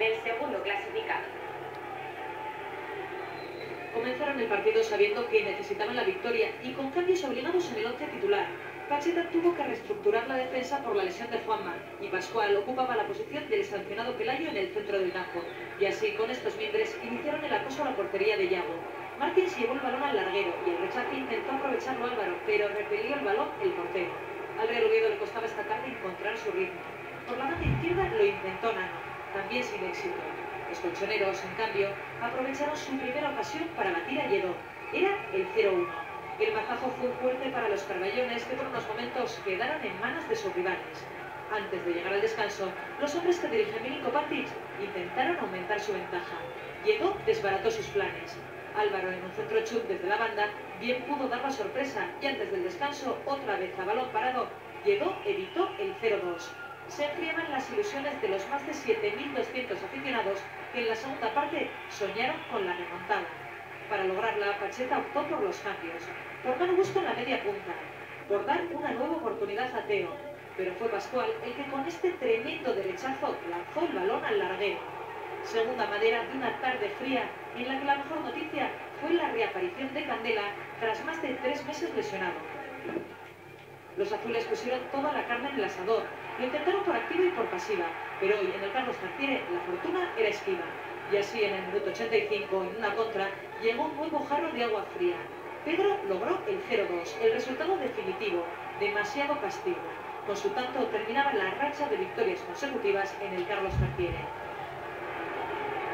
del segundo clasificado. Comenzaron el partido sabiendo que necesitaban la victoria y con cambios obligados en el once titular. Pacheta tuvo que reestructurar la defensa por la lesión de Juanma y Pascual ocupaba la posición del sancionado Pelayo en el centro del campo. Y así, con estos miembros, iniciaron el acoso a la portería de Yago. Martins llevó el balón al larguero y el rechace intentó aprovecharlo Álvaro, pero repelió el balón el portero. Al Real Oviedo le costaba esta tarde encontrar su ritmo. Por la banda izquierda lo intentó Nano, también sin éxito. Los colchoneros, en cambio, aprovecharon su primera ocasión para batir a Lledó. Era el 0-1. El mazazo fue fuerte para los carballones que por unos momentos quedaron en manos de sus rivales. Antes de llegar al descanso, los hombres que dirige Milinko Pantic intentaron aumentar su ventaja. Lledó desbarató sus planes. Álvaro, en un centro chut desde la banda, bien pudo dar la sorpresa y antes del descanso, otra vez a balón parado, Lledó evitó el 0-2. Se enfriaban las ilusiones de los más de 7.200 aficionados que en la segunda parte soñaron con la remontada. Para lograrla, Pacheta optó por los cambios, por dar gusto en la media punta, por dar una nueva oportunidad a Teo, pero fue Pascual el que con este tremendo derechazo lanzó el balón al larguero. Segunda madera de una tarde fría en la que la mejor noticia fue la reaparición de Candela tras más de 3 meses lesionado. Los azules pusieron toda la carne en el asador, lo intentaron por activa y por pasiva, pero hoy en el Carlos Tartiere la fortuna era esquiva. Y así en el minuto 85, en una contra, llegó un nuevo jarro de agua fría. Pedro logró el 0-2, el resultado definitivo, demasiado castigo. Con su tanto terminaba la racha de victorias consecutivas en el Carlos Tartiere.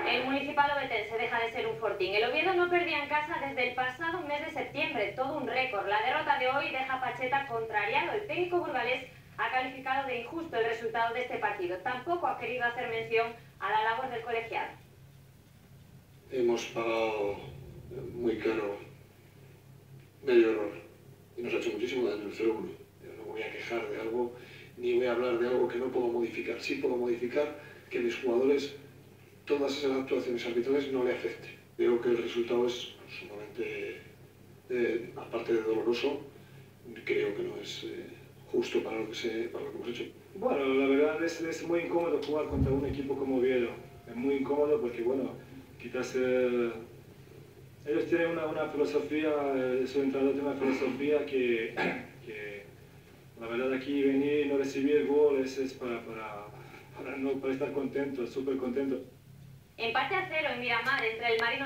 El Municipal obetense deja de ser un fortín. El Oviedo no perdía en casa desde el pasado mes de septiembre, todo un récord. La derrota de hoy deja a Pacheta contrariado. El técnico burgalés ha calificado de injusto el resultado de este partido. Tampoco ha querido hacer mención a la labor del colegiado. Hemos pagado muy caro medio error y nos ha hecho muchísimo daño el 0-1. Yo no voy a quejar de algo ni voy a hablar de algo que no puedo modificar. Sí puedo modificar que mis jugadores todas esas actuaciones arbitrales no le afecten. Creo que el resultado es sumamente, aparte de doloroso, creo que no es justo para lo que hemos hecho. Bueno, la verdad es muy incómodo jugar contra un equipo como Oviedo. Es muy incómodo porque, bueno, quizás ellos tienen una filosofía, su entrenador tiene una filosofía que la verdad aquí venir y no recibir goles es para estar contento, súper contento. Empate a 0 en Miramar entre el Marino